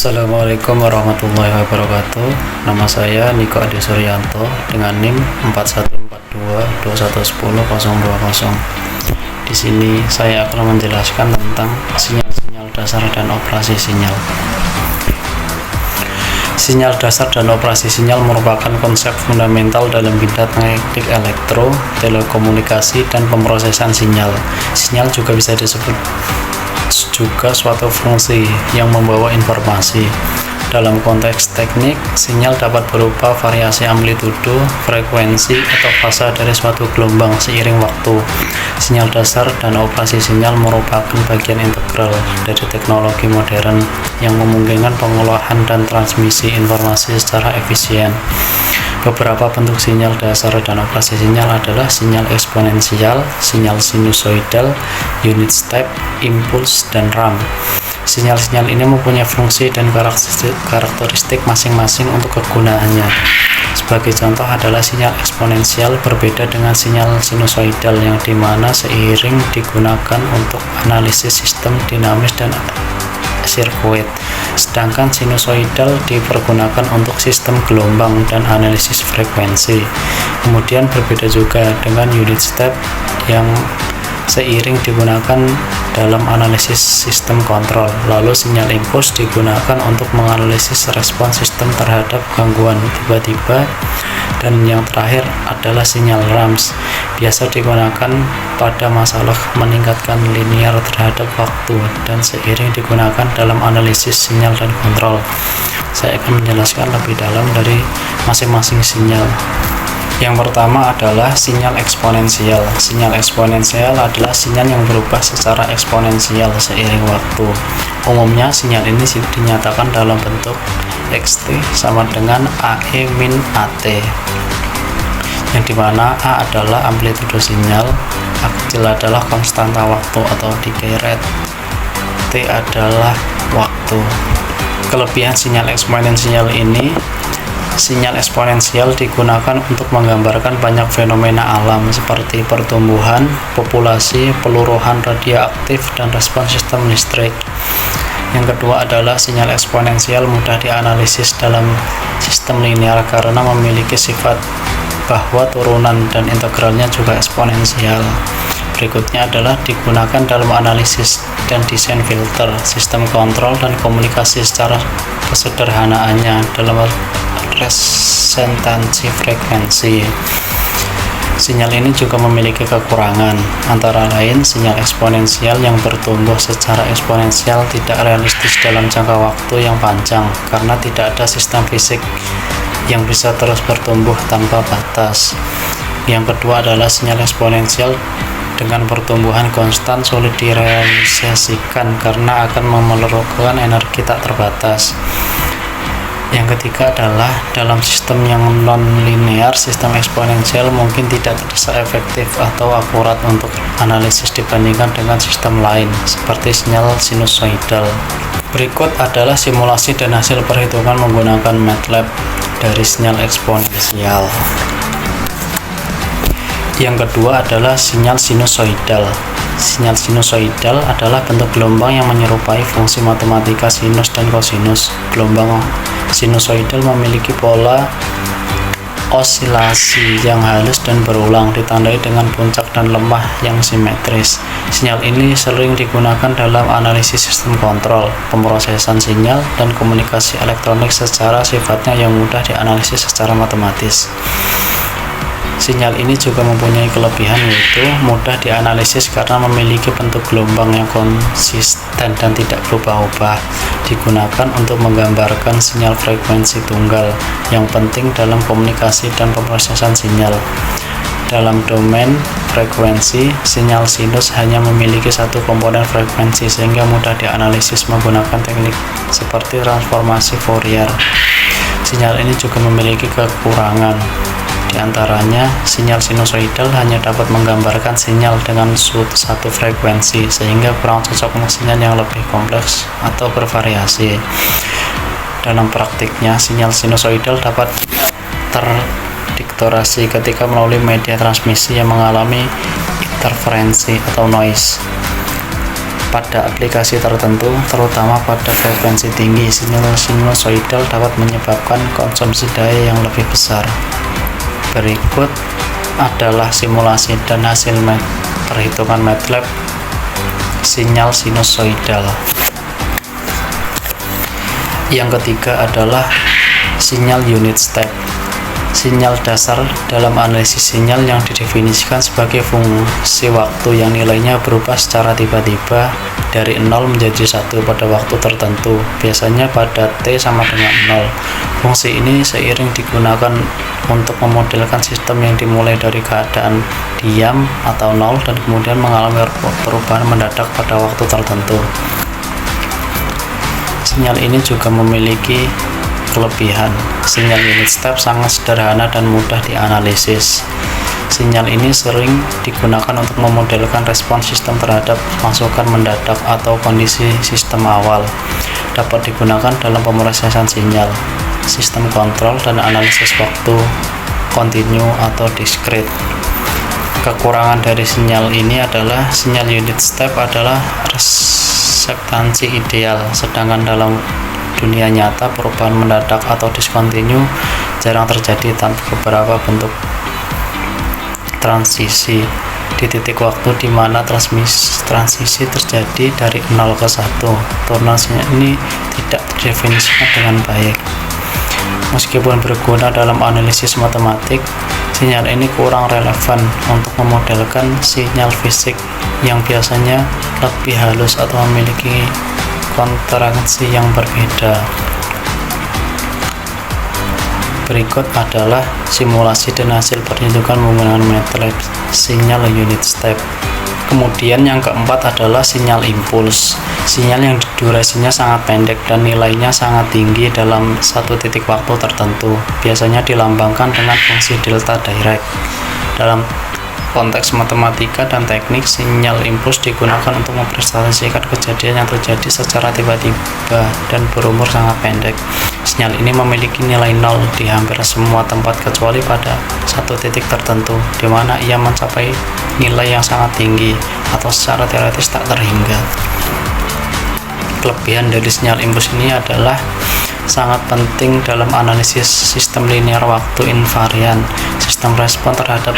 Assalamualaikum warahmatullahi wabarakatuh. Nama saya Niko Adi Suryanto dengan NIM 4142211020. Di sini saya akan menjelaskan tentang sinyal-sinyal dasar dan operasi sinyal. Sinyal dasar dan operasi sinyal merupakan konsep fundamental dalam bidang teknik elektro, telekomunikasi, dan pemrosesan sinyal. Sinyal juga bisa disebut juga suatu fungsi yang membawa informasi. Dalam konteks teknik, sinyal dapat berupa variasi amplitudo, frekuensi, atau fase dari suatu gelombang seiring waktu. Sinyal dasar dan operasi sinyal merupakan bagian integral dari teknologi modern yang memungkinkan pengolahan dan transmisi informasi secara efisien. Beberapa bentuk sinyal dasar dan operasi sinyal adalah sinyal eksponensial, sinyal sinusoidal, unit step, impuls, dan ramp. Sinyal-sinyal ini mempunyai fungsi dan karakteristik masing-masing untuk kegunaannya. Sebagai contoh adalah sinyal eksponensial berbeda dengan sinyal sinusoidal yang dimana seiring digunakan untuk analisis sistem dinamis dan sirkuit, sedangkan sinusoidal dipergunakan untuk sistem gelombang dan analisis frekuensi. Kemudian berbeda juga dengan unit step yang seiring digunakan dalam analisis sistem kontrol. Lalu sinyal impuls digunakan untuk menganalisis respon sistem terhadap gangguan tiba-tiba. Dan yang terakhir adalah sinyal ramps, biasa digunakan pada masalah meningkatkan linear terhadap waktu dan seiring digunakan dalam analisis sinyal dan kontrol. Saya akan menjelaskan lebih dalam dari masing-masing sinyal. Yang pertama adalah sinyal eksponensial. Sinyal eksponensial adalah sinyal yang berubah secara eksponensial seiring waktu. Umumnya sinyal ini dinyatakan dalam bentuk Xt sama dengan AE min AT, yang dimana A adalah amplitudo sinyal, A kecil adalah konstanta waktu atau decay rate, T adalah waktu. Kelebihan sinyal eksponensial ini, sinyal eksponensial digunakan untuk menggambarkan banyak fenomena alam seperti pertumbuhan, populasi, peluruhan radioaktif, dan respon sistem listrik. Yang kedua adalah sinyal eksponensial mudah dianalisis dalam sistem linear karena memiliki sifat bahwa turunan dan integralnya juga eksponensial. Berikutnya adalah digunakan dalam analisis dan desain filter, sistem kontrol, dan komunikasi secara kesederhanaannya dalam representansi frekuensi. Sinyal ini juga memiliki kekurangan, antara lain sinyal eksponensial yang bertumbuh secara eksponensial tidak realistis dalam jangka waktu yang panjang karena tidak ada sistem fisik yang bisa terus bertumbuh tanpa batas. Yang kedua adalah sinyal eksponensial dengan pertumbuhan konstan sulit direalisasikan karena akan memerlukan energi tak terbatas. Yang ketiga adalah dalam sistem yang non-linear, sistem eksponensial mungkin tidak terasa efektif atau akurat untuk analisis dibandingkan dengan sistem lain, seperti sinyal sinusoidal. Berikut adalah simulasi dan hasil perhitungan menggunakan MATLAB dari sinyal eksponensial. Yang kedua adalah sinyal sinusoidal. Sinyal sinusoidal adalah bentuk gelombang yang menyerupai fungsi matematika sinus dan kosinus. Gelombang sinusoidal memiliki pola osilasi yang halus dan berulang, ditandai dengan puncak dan lemah yang simetris. Sinyal ini sering digunakan dalam analisis sistem kontrol, pemrosesan sinyal, dan komunikasi elektronik secara sifatnya yang mudah dianalisis secara matematis. Sinyal ini juga mempunyai kelebihan yaitu mudah dianalisis karena memiliki bentuk gelombang yang konsisten dan tidak berubah-ubah. Digunakan untuk menggambarkan sinyal frekuensi tunggal yang penting dalam komunikasi dan pemrosesan sinyal. Dalam domain frekuensi, sinyal sinus hanya memiliki satu komponen frekuensi sehingga mudah dianalisis menggunakan teknik seperti transformasi Fourier. Sinyal ini juga memiliki kekurangan. Di antaranya, sinyal sinusoidal hanya dapat menggambarkan sinyal dengan satu frekuensi, sehingga kurang cocok untuk sinyal yang lebih kompleks atau bervariasi. Dalam praktiknya, sinyal sinusoidal dapat terdistorsi ketika melalui media transmisi yang mengalami interferensi atau noise. Pada aplikasi tertentu, terutama pada frekuensi tinggi, sinyal sinusoidal dapat menyebabkan konsumsi daya yang lebih besar. Berikut adalah simulasi dan hasil perhitungan MATLAB sinyal sinusoidal. Yang ketiga adalah sinyal unit step. Sinyal dasar dalam analisis sinyal yang didefinisikan sebagai fungsi waktu yang nilainya berubah secara tiba-tiba dari 0 menjadi 1 pada waktu tertentu, biasanya pada T sama dengan 0. Fungsi ini seiring digunakan untuk memodelkan sistem yang dimulai dari keadaan diam atau 0 dan kemudian mengalami perubahan mendadak pada waktu tertentu. Sinyal ini juga memiliki kelebihan. Sinyal unit step sangat sederhana dan mudah dianalisis. Sinyal ini sering digunakan untuk memodelkan respons sistem terhadap masukan mendadak atau kondisi sistem awal. Dapat digunakan dalam pemrosesan sinyal, sistem kontrol, dan analisis waktu kontinu atau diskrit. Kekurangan dari sinyal ini adalah sinyal unit step adalah reseptansi ideal, sedangkan dalam dunia nyata perubahan mendadak atau diskontinu jarang terjadi tanpa beberapa bentuk transisi di titik waktu di mana transisi terjadi dari 0 ke 1. Turnasinya ini tidak terdefinisikan dengan baik. Meskipun berguna dalam analisis matematik, sinyal ini kurang relevan untuk memodelkan sinyal fisik yang biasanya lebih halus atau memiliki kontraksi yang berbeda. Berikut adalah simulasi dan hasil perhitungan menggunakan MATLAB sinyal unit step. Kemudian yang keempat adalah sinyal impuls. Sinyal yang durasinya sangat pendek dan nilainya sangat tinggi dalam satu titik waktu tertentu, biasanya dilambangkan dengan fungsi delta Dirac. Dalam konteks matematika dan teknik, sinyal impuls digunakan untuk mempresentasikan kejadian yang terjadi secara tiba-tiba dan berumur sangat pendek. Sinyal ini memiliki nilai 0 di hampir semua tempat kecuali pada satu titik tertentu, di mana ia mencapai nilai yang sangat tinggi atau secara teoretis tak terhingga. Kelebihan dari sinyal impuls ini adalah sangat penting dalam analisis sistem linear waktu invarian. Sistem respon terhadap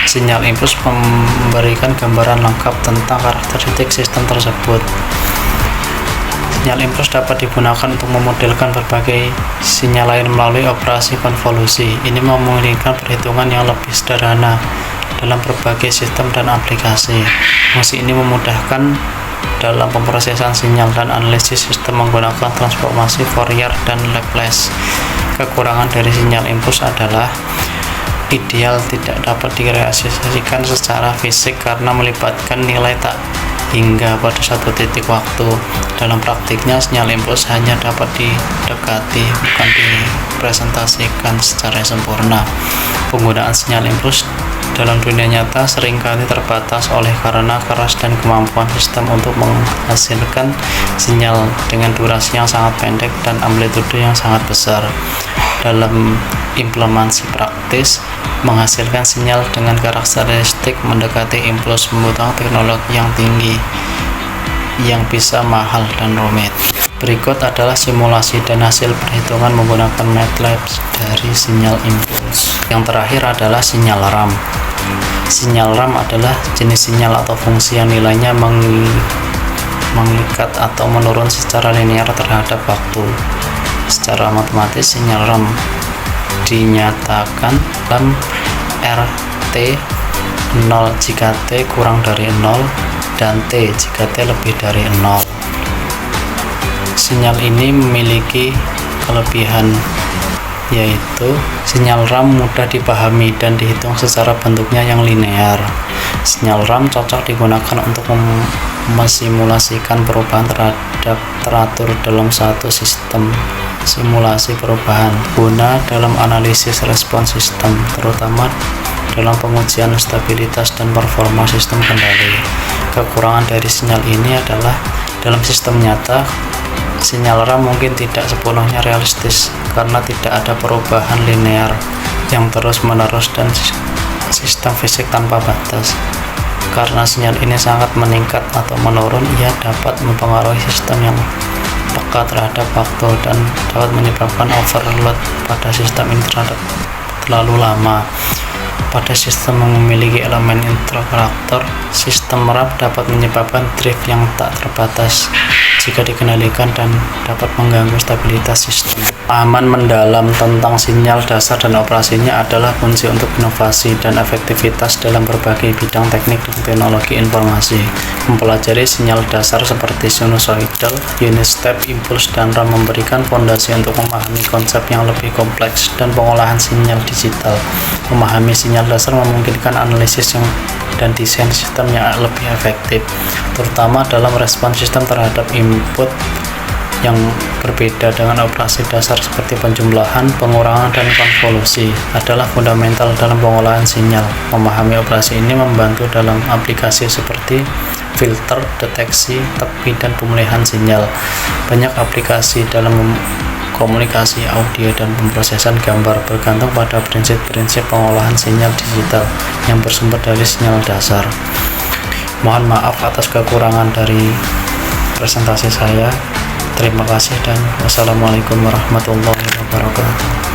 sinyal impuls memberikan gambaran lengkap tentang karakteristik sistem tersebut. Sinyal impuls dapat digunakan untuk memodelkan berbagai sinyal lain melalui operasi konvolusi. Ini memungkinkan perhitungan yang lebih sederhana dalam berbagai sistem dan aplikasi. Fungsi ini memudahkan dalam pemrosesan sinyal dan analisis sistem menggunakan transformasi Fourier dan Laplace. Kekurangan dari sinyal impuls adalah ideal tidak dapat direalisasikan secara fisik karena melibatkan nilai tak hingga pada satu titik waktu. Dalam praktiknya, sinyal impuls hanya dapat didekati, bukan dipresentasikan secara sempurna. Penggunaan sinyal impuls dalam dunia nyata seringkali terbatas karena keras dan kemampuan sistem untuk menghasilkan sinyal dengan durasi yang sangat pendek dan amplitude yang sangat besar. Dalam implementasi praktis, menghasilkan sinyal dengan karakteristik mendekati impuls membutuhkan teknologi yang tinggi, yang bisa mahal dan rumit. Berikut adalah simulasi dan hasil perhitungan menggunakan MATLAB dari sinyal impuls. Yang terakhir adalah sinyal RAM. Sinyal RAM adalah jenis sinyal atau fungsi yang nilainya mengikat atau menurun secara linear terhadap waktu. Secara matematis, sinyal RAM dinyatakan dalam RT 0 jika T kurang dari 0 dan T jika T lebih dari 0. Sinyal ini memiliki kelebihan, yaitu sinyal RAM mudah dipahami dan dihitung secara bentuknya yang linear. Sinyal RAM cocok digunakan untuk mesimulasikan perubahan teratur dalam satu sistem simulasi perubahan guna dalam analisis respons sistem, terutama dalam pengujian stabilitas dan performa sistem kendali. Kekurangan dari sinyal ini adalah dalam sistem nyata, sinyal RAM mungkin tidak sepenuhnya realistis karena tidak ada perubahan linear yang terus-menerus dan sistem fisik tanpa batas. Karena sinyal ini sangat meningkat atau menurun, ia dapat mempengaruhi sistem yang peka terhadap waktu dan dapat menyebabkan overload pada sistem ini terlalu lama. Pada sistem yang memiliki elemen interkonektor, sistem RAM dapat menyebabkan drift yang tak terbatas jika dikendalikan dan dapat mengganggu stabilitas sistem. Pemahaman mendalam tentang sinyal dasar dan operasinya adalah kunci untuk inovasi dan efektivitas dalam berbagai bidang teknik dan teknologi informasi. Mempelajari sinyal dasar seperti sinusoidal, unit step, impuls, dan RAM memberikan fondasi untuk memahami konsep yang lebih kompleks dan pengolahan sinyal digital. Memahami sinyal dasar memungkinkan analisis dan desain sistem yang lebih efektif, terutama dalam respon sistem terhadap input yang berbeda. Dengan operasi dasar seperti penjumlahan, pengurangan, dan konvolusi adalah fundamental dalam pengolahan sinyal. Memahami operasi ini membantu dalam aplikasi seperti filter, deteksi, tepi, dan pemulihan sinyal. Banyak aplikasi dalam komunikasi audio dan pemrosesan gambar bergantung pada prinsip-prinsip pengolahan sinyal digital yang bersumber dari sinyal dasar. Mohon maaf atas kekurangan dari presentasi saya. Terima kasih dan wassalamualaikum warahmatullahi wabarakatuh.